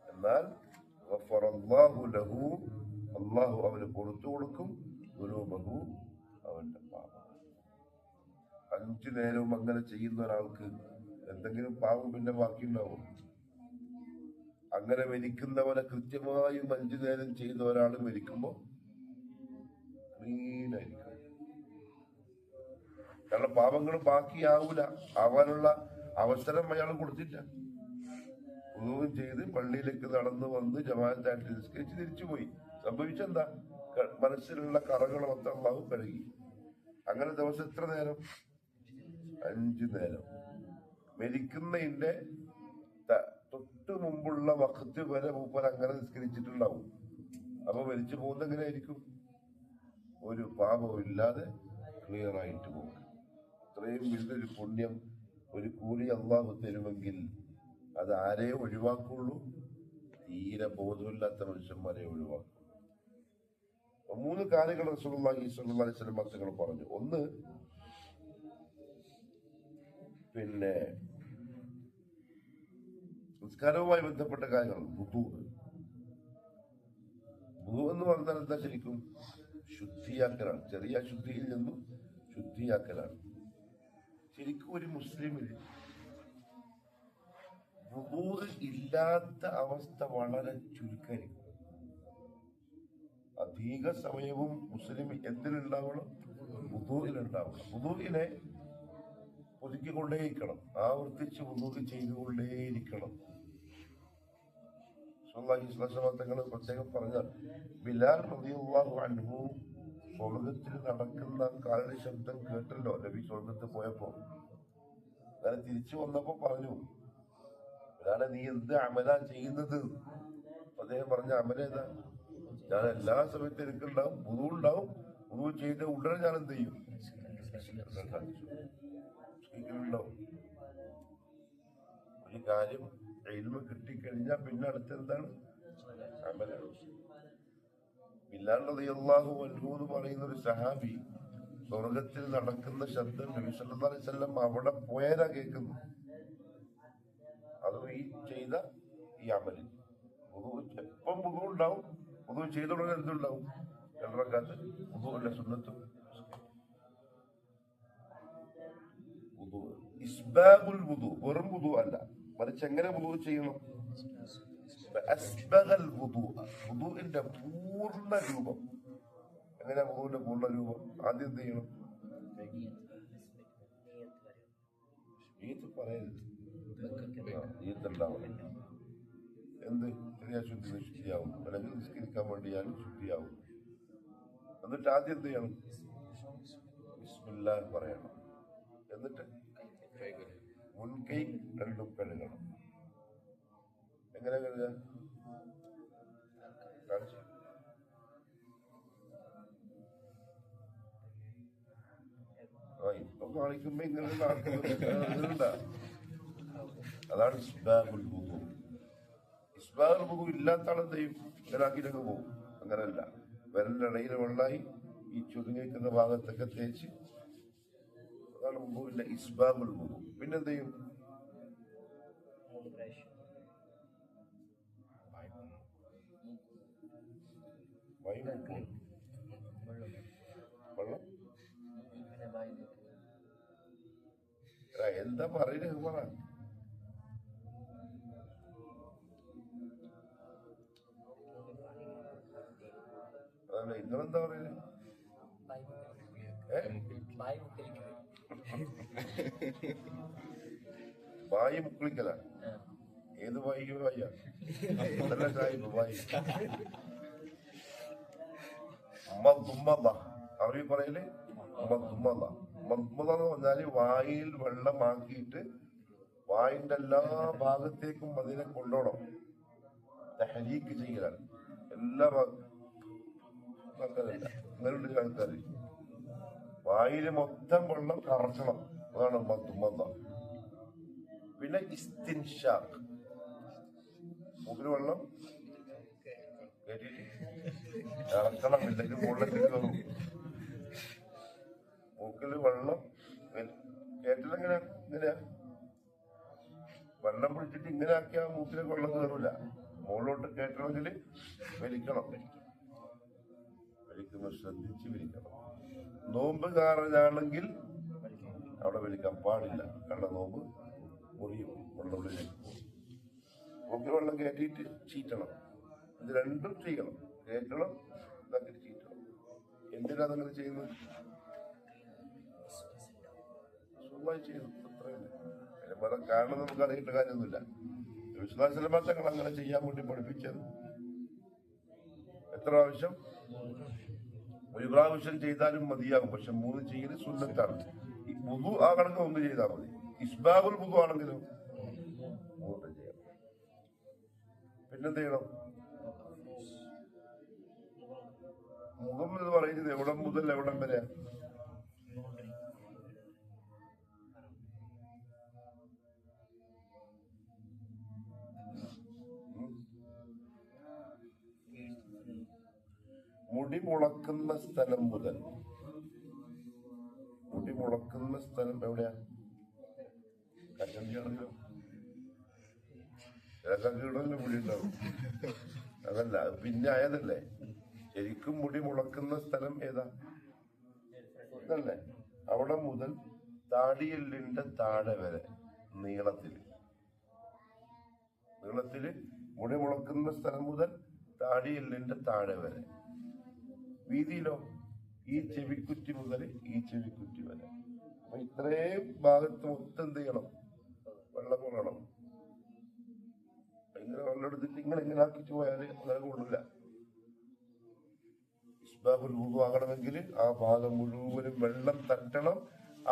എന്നാൽ ഗഫറല്ലാഹു ലഹു, അല്ലാഹു അവന് പുറത്തു കൊടുക്കും, ദുനൂബഹു, അവന്റെ പാപം. 5 നേരവും അങ്ങനെ ചെയ്യുന്ന ഒരാൾക്ക് എന്തെങ്കിലും പാവം പിന്നെ ബാക്കിയുണ്ടാവും. അങ്ങനെ മരിക്കുന്നവരെ കൃത്യമായും 5 നേരം ചെയ്ത ഒരാൾ മരിക്കുമ്പോ ക്ലീനായിരിക്കും. കാരണം പാപങ്ങൾ ബാക്കിയാവൂല, ആവാനുള്ള അവസരം അയാൾ കൊടുത്തില്ല. ഒന്നും ചെയ്ത് പള്ളിയിലേക്ക് നടന്നു വന്ന് ജമാഅത്തായിട്ട് നിസ്കരിച്ച് തിരിച്ചുപോയി. സംഭവിച്ചെന്താ? മനസ്സിലുള്ള കറകൾ മൊത്തം അള്ളാഹു കഴുകി. അങ്ങനെ ദിവസം എത്ര നേരം? 5 നേരം. മരിക്കുന്നതിന്റെ തൊട്ട് മുമ്പുള്ള വഖത്ത് വരെ മൂപ്പർ അങ്ങനെ നിസ്കരിച്ചിട്ടുണ്ടാവും. അപ്പൊ മരിച്ചു പോകുന്ന എങ്ങനെയായിരിക്കും? ഒരു പാപവും ഇല്ലാതെ ക്ലിയർ ആയിട്ട് പോകും. അത്രയും വലിയൊരു പുണ്യം, ഒരു കൂലി അള്ളാഹു തരുമെങ്കിൽ അത് ആരെ ഒഴിവാക്കുള്ളൂ? തീരെ ബോധമില്ലാത്ത മനുഷ്യന്മാരെ ഒഴിവാക്കുള്ളൂ. 3 കാര്യങ്ങൾ റസൂലുള്ളാഹി സ്വല്ലല്ലാഹി അലൈഹി വസല്ലം തങ്ങൾ പറഞ്ഞു. ഒന്ന്, പിന്നെ നിസ്കാരവുമായി ബന്ധപ്പെട്ട കാര്യങ്ങൾ. വുദു എന്ന് പറഞ്ഞാൽ എന്താ? ശരിക്കും ശുദ്ധിയാക്കലാണ്. ചെറിയ ശുദ്ധിയിൽ നിന്നും ശുദ്ധിയാക്കലാണ്. ശരിക്കും ഒരു മുസ്ലിമിന് വുദു ഇല്ലാത്ത അവസ്ഥ വളരെ ചുരുക്കമായിരിക്കും. അധിക സമയവും മുസ്ലിം എന്തിനുണ്ടാവണം? വുദുവിലുണ്ടാവണം. വുദുവിനെ പുതുക്കിക്കൊണ്ടേയിരിക്കണം, ആവർത്തിച്ച് വുദു ചെയ്തുകൊണ്ടേയിരിക്കണം. തങ്ങൾ പ്രത്യേകം പറഞ്ഞാൽ, ബിലാൽ റളിയല്ലാഹു അൻഹു സ്വർഗത്തിൽ നടക്കുന്ന കാലിന്റെ ശബ്ദം കേട്ടല്ലോ നബി സ്വർഗത്തിൽ പോയപ്പോ. അങ്ങനെ തിരിച്ചു വന്നപ്പോ പറഞ്ഞു, ബിലാലെ നീ എന്ത് അമലാ ചെയ്യുന്നത്? അദ്ദേഹം പറഞ്ഞ അമലേതാ? ഞാൻ എല്ലാ സമയത്തും എനിക്കുണ്ടാവും, വുദു ഉണ്ടാവും. വുദു ചെയ്ത ഉടനെ ഞാൻ എന്ത് ചെയ്യും? ഉണ്ടാവും. ഒരു കാര്യം ഇൽമ കിട്ടിക്കഴിഞ്ഞാൽ പിന്നെ അടുത്തെന്താണ്? അമലാണ്. ബിലാൽ റളിയല്ലാഹു അൻഹു എന്ന് പറയുന്ന ഒരു സഹാബി സ്വർഗത്തിൽ നടക്കുന്ന ശബ്ദം നബി സല്ലല്ലാഹു അലൈഹി വസല്ലം അവിടെ പോയാലാ കേൾക്കുന്നു. അത് ഈ ചെയ്ത ഈ അമലിൽ എപ്പം വുദു ഉണ്ടാവും. വുദു ചെയ്ത ഉടനെ എന്തുണ്ടാവും? 2 റക്അത്ത് വുദുവിന്റെ സുന്നത്തും. ഇസ്ബാഗുൽ വുദു വെറും വുദു അല്ല, മറിച്ച് എങ്ങനെ വുദു ചെയ്യണം? അസ്ബഗൽ വുദു, വുദുവിന്റെ പൂർണ്ണ രൂപം. എങ്ങനെയാ വുദുവിന്റെ പൂർണ്ണ രൂപം? ആദ്യം എന്ത് ചെയ്യണം? പറയരുത്, ഈത്തുണ്ടാവണം. എന്ത്? ചെറിയ ശുദ്ധിയാവും, അല്ലെങ്കിൽ നിസ്കരിക്കാൻ വേണ്ടിയാലും ശുദ്ധിയാവും. എന്നിട്ട് ആദ്യം എന്ത് ചെയ്യണം? ബിസ്മില്ലാഹ് പറയണം. എന്നിട്ട് മുൻകൈ 2 കഴുകണം. എങ്ങനെ കഴുകാൻ കാണിച്ചു? ഇപ്പൊ കാണിക്കുമ്പോ ഇങ്ങനെ അതാണ് ഇസ്ബാഗുൽ വുദു. ഇസ്ബാഗുൽ വുദു ഇല്ലാത്ത ആൾ എന്ത് ചെയ്യും? ഇങ്ങനെ ആക്കിയിട്ടൊക്കെ പോകും. അങ്ങനല്ല, വിരലിന്റെ ഇടയിൽ വെള്ളായി ഈ ചുരുങ്ങിക്കുന്ന ഭാഗത്തൊക്കെ തേച്ച്, അതാണ് വുദുവിന്റെ ഇസ്ബാഗുൽ വുദു. പിന്നെന്ത് ചെയ്യും? വെള്ളം എന്താ പറയുന്നത്? പറ. അതല്ല, ഇങ്ങളെന്താ പറയുന്നത്? വായി മുക്കളിക്കല. ഏത് വായിക്കും? വായ നല്ല സാഹിബ് വായി. അവരീ പറയല് മദ്മദ എന്ന് പറഞ്ഞാല് വായിൽ വെള്ളമാക്കിയിട്ട് വായിന്റെ എല്ലാ ഭാഗത്തേക്കും അതിനെ കൊണ്ടോണം. തഹരീക്ക് ചെയ്യലാണ് എല്ലാ ഭാഗത്തും. അങ്ങനെയുള്ള ആൾക്കാര് വായില് മൊത്തം വെള്ളം കറക്കണം. അതാണ് മദ്മദ. പിന്നെ ഇസ്തിൻഷാഖ്, മൂക്കില് വെള്ളം ഇറക്കണം, ഇല്ലെങ്കിൽ മുകളിലേക്ക് കയറും. മൂക്കില് വെള്ളം കേട്ടില്ലെങ്ങനെ ഇങ്ങനെയാ വെള്ളം പിടിച്ചിട്ട് ഇങ്ങനെ ആക്കിയാൽ മൂക്കിലേക്ക് വെള്ളം കയറൂല. മുകളിലോട്ട് കേട്ടണമെങ്കിൽ വലിക്കണം. വലിക്കുമ്പോൾ ശ്രദ്ധിച്ച് വലിക്കണം. നോമ്പ് കാരനാണെങ്കിൽ അവിടെ വലിക്കാൻ പാടില്ല. കണ്ട നോമ്പ് മുറിയും, വെള്ളം ഉള്ളിലേക്ക് പോകും. മൂക്കിൽ വെള്ളം കയറ്റിയിട്ട് ചീറ്റണം. ഇത് രണ്ടും ചെയ്യണം, കയറ്റണം, ഇതാക്കിയിട്ട് ചീറ്റണം. എന്തിനാ അങ്ങനെ ചെയ്യുന്നത്? സുഖമായി ചെയ്തു, അത്രയല്ലേ. അതിന് വേറെ കാരണം നമുക്ക് അറിയേണ്ട കാര്യമൊന്നുമില്ല. വിശ്വാസലമാ തങ്ങൾ അങ്ങനെ ചെയ്യാൻ വേണ്ടി പഠിപ്പിച്ചത് എത്ര പ്രാവശ്യം? ഒരു പ്രാവശ്യം ചെയ്താലും മതിയാകും. പക്ഷെ 3 ചെയ്യല് സുന്നത്താണ്. ഈ വുദു ആ കണക്ക് 1 ചെയ്താൽ മതി. ഇസ്ബാബുൽ വുദു ആണെങ്കിലും 3 ചെയ്യണം. പിന്നെന്ത് ചെയ്യണം? മുഖം എന്ന് പറയുന്നത് എവിടം മുതൽ എവിടം വരെ? മുടി മുളക്കുന്ന സ്ഥലം മുതൽ. മുടി മുളക്കുന്ന സ്ഥലം എവിടെയാ? കഷണ്ടിയാണെങ്കിലോ ചിലക്കീടല്ലോ മുടി ഉണ്ടാവും. അതല്ല, പിന്നെ ആയതല്ലേ. ശരിക്കും മുടി മുളക്കുന്ന സ്ഥലം ഏതാ? ഇതല്ലേ. അവിടെ മുതൽ താടിയെല്ലിന്റെ താഴെ വരെ നീളത്തില് മുടി മുളക്കുന്ന സ്ഥലം മുതൽ താടിയെല്ലിന്റെ താഴെ വരെ. വീതിയിലോ ഈ ചെവിക്കുറ്റി മുതൽ ഈ ചെവിക്കുറ്റി വരെ. അപ്പൊ ഇത്രയും ഭാഗത്ത് മൊത്തം എന്ത് ചെയ്യണം? വെള്ളം കൊള്ളണം. ഇങ്ങനെ വെള്ളം എടുത്തിട്ട് ഇങ്ങനെ ആക്കിച്ചു പോയാല് അങ്ങനെ കൊള്ളില്ല. ഇസ്ബാബുൽ വുദു ആകണമെങ്കിൽ ആ ഭാഗം മുഴുവനും വെള്ളം തട്ടണം.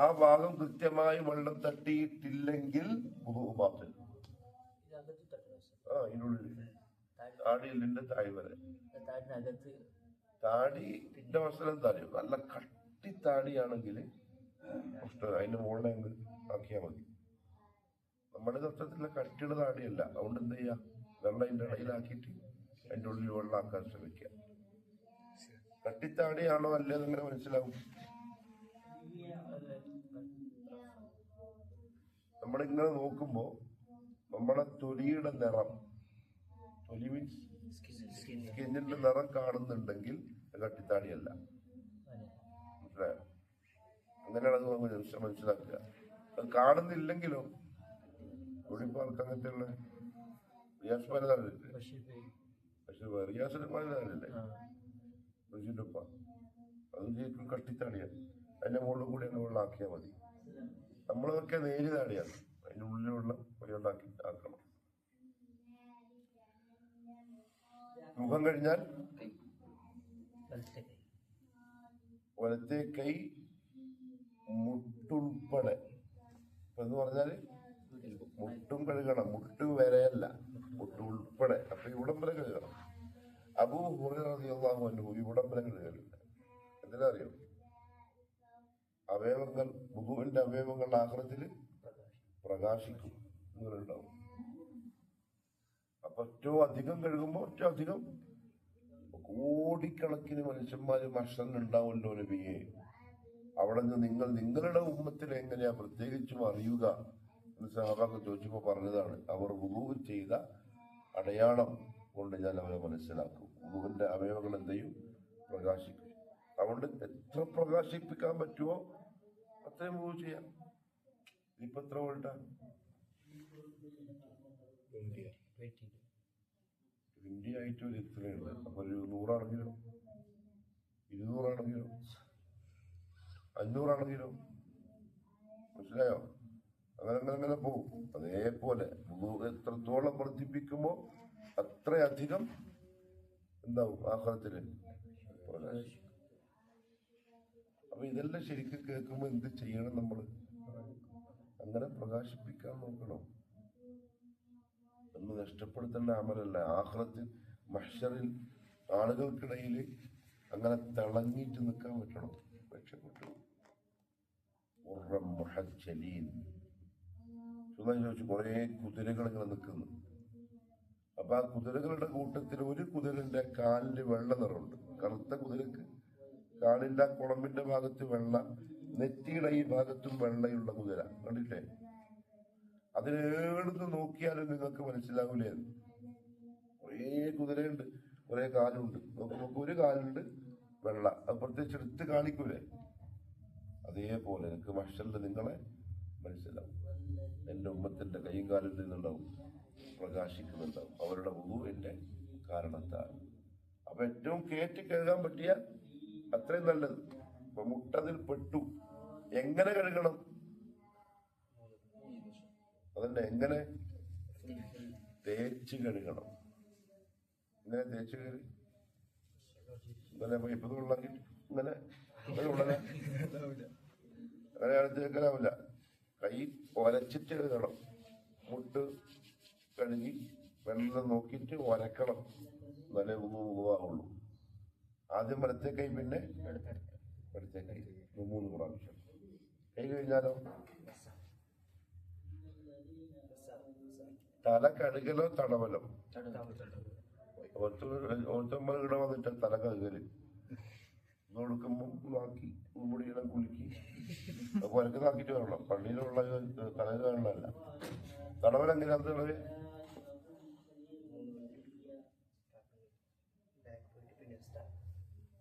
ആ ഭാഗം കൃത്യമായി വെള്ളം തട്ടിയിട്ടില്ലെങ്കിൽ വുദു ബാത്തിൽ. ഇതിനുള്ളിൽ താടിയെല്ലിന്റെ താഴെ വരെ. താടിന്റെ അവസരം എന്താ അറിയോ? നല്ല കട്ടി താടിയാണെങ്കിൽ അതിന്റെ മുകളിൽ ആക്കിയാൽ മതി. നമ്മുടെ തത്വത്തിലുള്ള കട്ടിയുള്ള താടിയല്ല. അതുകൊണ്ട് എന്ത് ചെയ്യാ? വെള്ളം അതിന്റെ ഇടയിലാക്കിയിട്ട് അതിന്റെ ഉള്ളിൽ വെള്ളം ആക്കാൻ ശ്രമിക്കുക. കട്ടിത്താടിയാണോ അല്ലേന്ന് എങ്ങനെ മനസ്സിലാവും? നമ്മളിങ്ങനെ നോക്കുമ്പോ നമ്മുടെ തൊലിയുടെ നിറം, തൊലി മീൻസ് സ്കിന്നിന്റെ നിറം കാണുന്നുണ്ടെങ്കിൽ കട്ടിത്താടിയല്ല. മനസ്സിലായോ? അങ്ങനെയാണ് അത് മനസ്സിലാക്കുക. അത് കാണുന്നില്ലെങ്കിലോ തൊടിപ്പാർക്ക് അങ്ങനത്തെയുള്ള റിയാസ്മാരല്ലേ? പക്ഷെ റിയാസന്മാരല്ലേ ഋഷിൻ്റെപ്പ അത് ശരിക്കും കട്ടിത്താടിയാണ്. അതിന്റെ മുകളിൽ കൂടി അങ്ങ് വെള്ളം ആക്കിയാൽ മതി. നമ്മളതൊക്കെ നേരി താടിയാണ്. അതിന്റെ ഉള്ളിലുള്ള വെള്ളം ആക്കണം. മുഖം കഴിഞ്ഞാൽ വലത്തെ കൈ മുട്ടുൾപ്പെടെ. എന്ന് പറഞ്ഞാല് മുട്ടും കഴുകണം, മുട്ട് വരെയല്ല, മുട്ട് ഉൾപ്പെടെ. അപ്പൊ ഇവിടം വരെ കഴുകണം. അബൂ ഹുറൈറ റളിയല്ലാഹു അൻഹു ഇവിടം വരെ കഴുകലുണ്ട്. എന്തിനാ അറിയോ? അവയവങ്ങൾ, വുദൂഇന്റെ അവയവങ്ങൾ ആഖിറത്തിൽ പ്രകാശിക്കും എന്നുണ്ടാവും. അപ്പൊ ഏറ്റവും അധികം കഴുകുമ്പോ ഏറ്റവും അധികം കോടിക്കണക്കിന് മനുഷ്യന്മാര് മഷറിനുണ്ടാവുമല്ലോ നബിയെ. അവിടെ നിന്ന് നിങ്ങളുടെ ഉമ്മത്തിൽ എങ്ങനെയാ പ്രത്യേകിച്ചും അറിയുക എന്ന് സഹാബാക്കൾ ചോദിച്ചപ്പോ പറഞ്ഞതാണ്, അവർ വുദൂ ചെയ്ത അടയാളം കൊണ്ട് ഞാൻ അവരെ മനസ്സിലാക്കും. വുദൂവിന്റെ അവയവങ്ങൾ എന്ത് ചെയ്യും? പ്രകാശിക്കും. അതുകൊണ്ട് എത്ര പ്രകാശിപ്പിക്കാൻ പറ്റുമോ അത്രയും വുദൂ ചെയ്യാം. ഇപ്പൊ എത്ര വോൾട്ടാ? 20 ആയിട്ട് ഒരു ഇത്രയുണ്ട്. അപ്പൊ ഒരു 100 ആണെങ്കിലോ, 200 ആണെങ്കിലോ, 500 ആണെങ്കിലോ, മനസ്സിലായോ? അങ്ങനെ പോകും. അതേപോലെ എത്രത്തോളം വർദ്ധിപ്പിക്കുമ്പോ അത്രയധികം എന്താവും ആഹാരത്തില് പ്രകാശം. അപ്പൊ ഇതെല്ലാം ശരിക്കും കേൾക്കുമ്പോ എന്ത് ചെയ്യണം? നമ്മള് അങ്ങനെ പ്രകാശിപ്പിക്കാൻ നോക്കണം. ഒന്ന് നഷ്ടപ്പെടുത്തേണ്ട അമലല്ല. ആഖിറത്തിൽ മഹ്ശറിൽ ആളുകൾക്കിടയിൽ അങ്ങനെ തിളങ്ങിയിട്ട് നിൽക്കാൻ പറ്റണം. രക്ഷപ്പെട്ടു. ചോദിച്ചു, കുറെ കുതിരകൾ ഇങ്ങനെ നിൽക്കുന്നു. അപ്പൊ ആ കുതിരകളുടെ കൂട്ടത്തിൽ ഒരു കുതിരന്റെ കാലില് വെള്ള നിറമുണ്ട്. കറുത്ത കുതിരക്ക് കാലിന്റെ കുളമ്പിന്റെ ഭാഗത്ത് വെള്ള, നെറ്റിയുടെ ഈ ഭാഗത്തും വെള്ളയുള്ള കുതിര കണ്ടില്ലേ? അതിനെടുത്ത് നോക്കിയാലും നിങ്ങൾക്ക് മനസ്സിലാവൂലേ? കുറേ കുതിരയുണ്ട്, കുറെ കാലുണ്ട്. നോക്കുമ്പോ ഒരു കാലുണ്ട് വെള്ള, അത് പ്രത്യേകിച്ച് എടുത്ത് കാണിക്കൂലേ? അതേപോലെ എനിക്ക് മഹ്ശറിൽ നിങ്ങളെ മനസ്സിലാവും. എൻ്റെ ഉമ്മത്തിൻ്റെ കൈയും കാലിൽ നിന്നുണ്ടാവും, പ്രകാശിക്കുന്നുണ്ടാവും. അവരുടെ വുളു എൻ്റെ കാരണത്താൽ. അപ്പൊ ഏറ്റവും കയറ്റി കഴുകാൻ പറ്റിയാൽ അത്രയും നല്ലത്. ഇപ്പൊ മുട്ടതിൽ പെട്ടു, എങ്ങനെ കഴുകണം? അതന്നെ, എങ്ങനെ തേച്ച് കഴുകണം. ഇങ്ങനെ തേച്ച് കഴുകി ഇങ്ങനെ പൈപ്പ് വെള്ളാക്കി ഇങ്ങനെ ഉടനെ അങ്ങനെ തേക്കാനാവില്ല. കൈ ഒരച്ചിട്ട് കഴുകണം. മുട്ട് കഴുകി വെള്ളം നോക്കിയിട്ട് ഒരക്കണം, നല്ല ഉള്ളൂ. ആദ്യം വലത്തെ കൈ, പിന്നെ ഇടത്തെ കൈ, 3 പ്രാവശ്യം. കൈ കഴിഞ്ഞാലോ തല കഴുകലോ തടവലോ? ഓരോരുത്തന്മാർ ഇവിടെ വന്നിട്ട് തല കഴുകല് കൊടുക്കുമ്പോ നാക്കി മുടിയിടം കുലുക്കി അപ്പൊ എനിക്ക് നാക്കിട്ട് വരണം. പള്ളിയിലുള്ള തല കഴുകലല്ല. തടവൽ എങ്ങനെയാ? തടവ്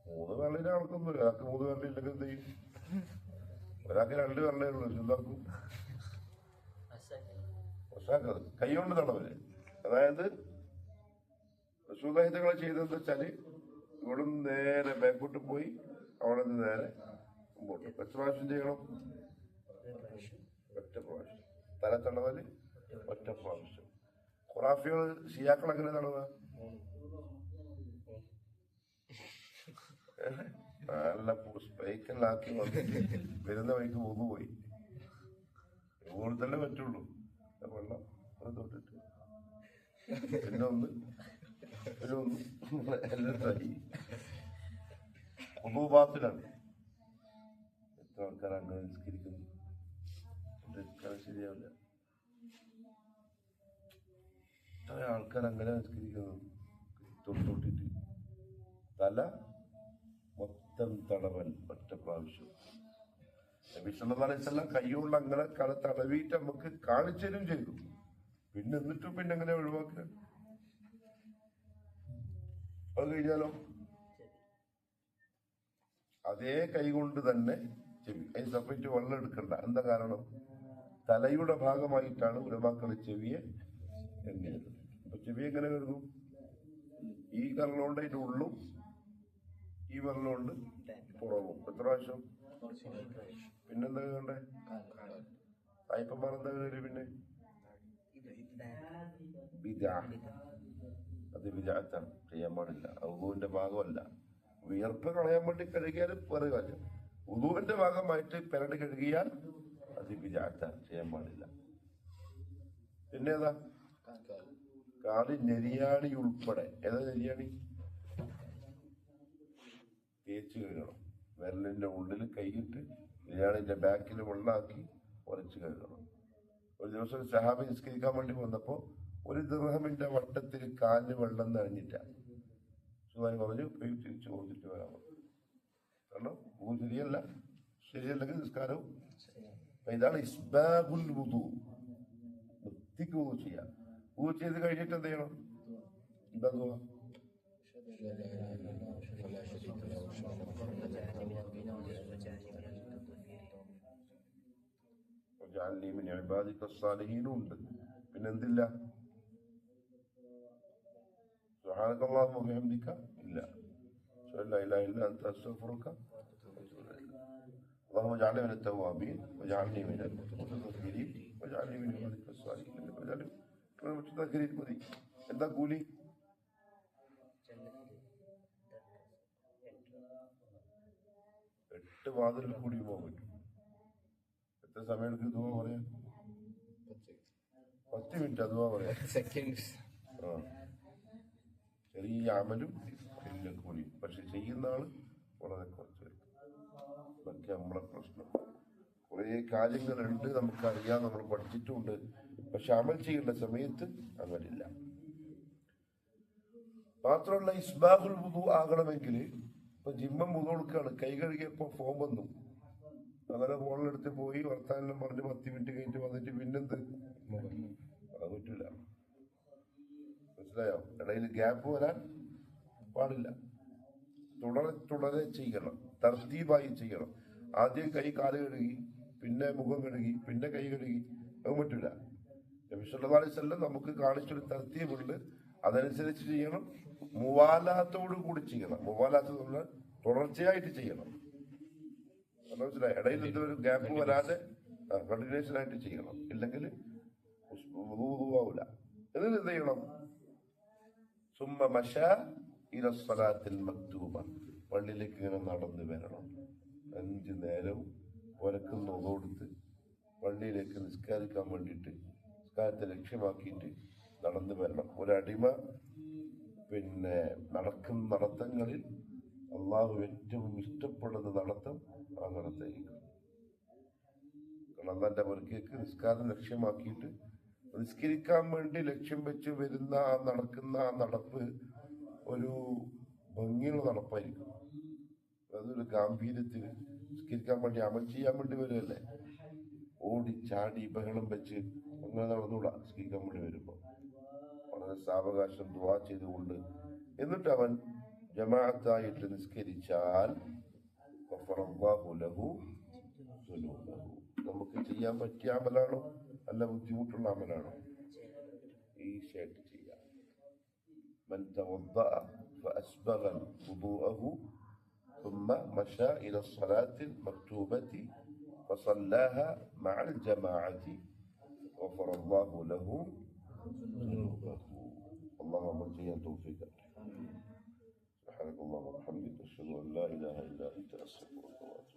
3 വെള്ളിനെ ആൾക്കൊന്നുമില്ല. ഒരാൾക്ക് 3 വെള്ളി ഇല്ലെങ്കിൽ എന്ത് ചെയ്യും? ഒരാൾക്ക് 2 വെള്ളേ ഉള്ളൂ. എന്താക്കും? പക്ഷാക്കത് കൈ കൊണ്ട് തടവല്. അതായത് സുഖഹിതങ്ങൾ ചെയ്തതെന്ന് വെച്ചാല് ഇവിടെ നിന്ന് നേരെ ബാക്കോട്ട് പോയി അവിടെ നിന്ന് നേരെ മുമ്പോട്ട്. എത്ര പ്രാവശ്യം ചെയ്യണം? ഒറ്റ പ്രാവശ്യം. തല തടവല് ഒറ്റ പ്രാവശ്യം. ഖുറാഫികൾ ഷിയാക്കൾ എങ്ങനെ തടവുക? നല്ല സ്പൈക്കലാക്കി വന്നിട്ട് വരുന്ന വഴിക്ക് മൂന്ന് പോയി ഊണ് തന്നെ പറ്റുള്ളൂ. വെള്ളം തൊട്ടിട്ട് പിന്നെ ഒന്ന് എല്ലായി ഉപവാസത്തിലാണ്. എത്ര ആൾക്കാർ അങ്ങനെ നിസ്കരിക്കുന്നു? ശരിയാവില്ല. എത്ര ആൾക്കാർ അങ്ങനെ നിസ്കരിക്കുന്നു? തൊട്ടിട്ട് തല മൊത്തം തടവൽ ഒറ്റ പ്രാവശ്യം. നബി സല്ലല്ലാഹു അലൈഹി വസല്ലം കൈകൊണ്ട് അങ്ങനെ തടവിയിട്ട് നമുക്ക് കാണിച്ചതും ചെയ്തു. പിന്നെ എന്നിട്ടും പിന്നെ എങ്ങനെ ഒഴിവാക്കുക? അത് കഴിഞ്ഞാലോ അതേ കൈ കൊണ്ട് തന്നെ ചെവി. അതിന് സെപ്പറേറ്റ് വെള്ളം എടുക്കണ്ട. എന്താ കാരണം? തലയുടെ ഭാഗമായിട്ടാണ് ഉലമാക്കള് ചെവിയെ എണ്ണിയത്. അപ്പൊ ചെവി എങ്ങനെ കരുതും? ഈ കരളുകൊണ്ട് അതിന്റെ ഉള്ളും ഈ വെള്ളമുണ്ട് പുറവും. എത്ര പ്രാവശ്യം? പിന്നെന്താ കണ്ടേ? അയ്യപ്പന്മാരെന്താ കയറി? പിന്നെ അത് വിജാത്താണ്, ചെയ്യാൻ പാടില്ല. ഉദുവിന്റെ ഭാഗമല്ല. വിയർപ്പ് കളയാൻ വേണ്ടി കഴുകിയാൽ വേറെ കാര്യം. ഉദുവിന്റെ ഭാഗമായിട്ട് പെരട് കഴുകിയാൽ അത് വിജാത്താണ്, ചെയ്യാൻ പാടില്ല. പിന്നെ ഏതാ? കാല് നെരിയാണി ഉൾപ്പെടെ. ഏതാ നെരിയാണി? തേച്ച് കഴുകണം. വിരലിന്റെ ഉള്ളിൽ കൈയിട്ട് നെരിയാണിന്റെ ബാക്കിൽ വെള്ളമാക്കി ഉരച്ച് കഴുകണം. ഒരു ദിവസം സഹാബി നിസ്കരിക്കാൻ വേണ്ടി വന്നപ്പോ 1 ദിർഹമിന്റെ വട്ടത്തിൽ കാലിന് വെള്ളം നനഞ്ഞിട്ട. സുഖമായി പറഞ്ഞു, പോയി തിരിച്ചു കൊടുത്തിട്ട് വരാൻ പറഞ്ഞു. കാരണം ശരിയല്ല, ശരിയല്ലെങ്കിൽ നിസ്കാരവും. ഇതാണ് ഇസ്ബാബുൽ വുദു. വൃത്തിക്ക് വുദു ചെയ്യാം. വുദു ചെയ്ത് കഴിഞ്ഞിട്ട് എന്ത് ചെയ്യണം? എന്താ പോവാ? ഉണ്ട്. പിന്നെന്തില്ല? സുബ്ഹാനക അല്ലാഹുമ്മ വബിഹംദിക ഇല്ല. لا إله إلا أنت أستغفرك اللهم اجعلني من التوابين واجعلني من المتطهرين واجعلني من عبادك الصالحين واجعلني من المتطهرين. മതി. എന്താ കൂലി? എട്ട് വാതിലിൽ കൂടി പോകാൻ പറ്റും. എത്ര സമയം എടുക്കും ദുആ പറയാൻ? 10 മിനിറ്റ് ദുആ പറയാൻ. ചെറിയ അമലും വലിയ കൂലി. പക്ഷെ ചെയ്യുന്ന ആള് വളരെ കുറച്ച്. ഇതൊക്കെ നമ്മളെ പ്രശ്നം. കുറേ കാര്യങ്ങളുണ്ട്, നമുക്കറിയാം, നമ്മൾ പഠിച്ചിട്ടുമുണ്ട്. പക്ഷെ അമൽ ചെയ്യേണ്ട സമയത്ത് അങ്ങനില്ല. മാത്രമല്ല ഇസ്ബാഹുൽ വുദു ആകണമെങ്കിൽ ഇപ്പൊ ജിമ്മം വുദു കൊടുക്കുകയാണ്. കൈ കഴുകിയപ്പോ ഫോം വന്നു, അങ്ങനെ ഫോണിലെടുത്ത് പോയി വർത്താനം പറഞ്ഞ് 10 മിനിറ്റ് കഴിഞ്ഞിട്ട് വന്നിട്ട് പിന്നെന്ത്? അത് പറ്റില്ല. മനസ്സിലായോ? ഇടയിൽ ഗ്യാപ്പ് വരാൻ പാടില്ല. തുടരെ ചെയ്യണം, തർത്തീബായി ചെയ്യണം. ആദ്യം കൈ കാല് കഴുകി, പിന്നെ മുഖം കഴുകി, പിന്നെ കൈ കഴുകി, അത് പറ്റൂല. നബി സല്ലല്ലാഹു അലൈഹി വസല്ലം നമുക്ക് കാണിച്ചൊരു തർത്തീബുണ്ട്, അതനുസരിച്ച് ചെയ്യണം. മുവാലാത്തോടു കൂടി ചെയ്യണം. മുവാലാത്ത് നമ്മൾ തുടർച്ചയായിട്ട് ചെയ്യണം. മനസ്സിലായി? ഇടയിൽ എന്തൊരു ഗ്യാപ്പ് വരാതെ കണ്ടിന്യൂഷൻ ആയിട്ട് ചെയ്യണം. ഇല്ലെങ്കിൽ ആവൂല. എന്നിട്ട് എന്ത് ചെയ്യണം? സുമ്മ മശാ ഇല സ്വലാത്തിൽ മക്തൂബ, പള്ളിയിലേക്ക് ഇങ്ങനെ നടന്നു വരണം. 5 നേരവും ഒരക്കുന്ന ഒതുകൊടുത്ത് പള്ളിയിലേക്ക് നിസ്കാരിക്കാൻ വേണ്ടിയിട്ട് നിസ്കാരത്തെ ലക്ഷ്യമാക്കിയിട്ട് നടന്നു വരണം. ഒരടിമ നടക്കുന്ന നടത്തങ്ങളിൽ അള്ളാഹു ഏറ്റവും ഇഷ്ടപ്പെടുന്ന നടത്തം ആ നടത്തായിരിക്കും. കാരണം അള്ളാന്റെ പുറക്കേക്ക് നിസ്കാരം ലക്ഷ്യമാക്കിയിട്ട് നിസ്കരിക്കാൻ വേണ്ടി ലക്ഷ്യം വെച്ച് വരുന്ന നടക്കുന്ന നടപ്പ് ഒരു ഭംഗിയുള്ള നടപ്പായിരിക്കും. അതൊരു ഗാംഭീര്യത്തിൽ നിസ്കരിക്കാൻ വേണ്ടി അമൽ ചെയ്യാൻ വേണ്ടി വരുമല്ലേ, ഓടി ചാടി ബഹളം വെച്ച് അങ്ങനെ നടന്നുകൂടാ. നിസ്കരിക്കാൻ വേണ്ടി വരുമ്പോൾ വളരെ സാവകാശം ദുആ ചെയ്തുകൊണ്ട് എന്നിട്ട് അവൻ ജമാഅത്തായിട്ട് നിസ്കരിച്ചാൽ നമുക്ക് ചെയ്യാൻ പറ്റിയ അമലാണോ അല്ല ബുദ്ധിമുട്ടുള്ള അമലാണോ? ഈസിയായിട്ട് ചെയ്യാം. من توضأ فأسبغ وضوءه ثم مشى إلى الصلاة المكتوبة فصلاها مع الجماعة غفر الله له ذنوبه. اللهم اجعلنا توفيقا. سبحانك اللهم وبحمدك أشهد أن لا إله إلا أنت أستغفرك وأتوب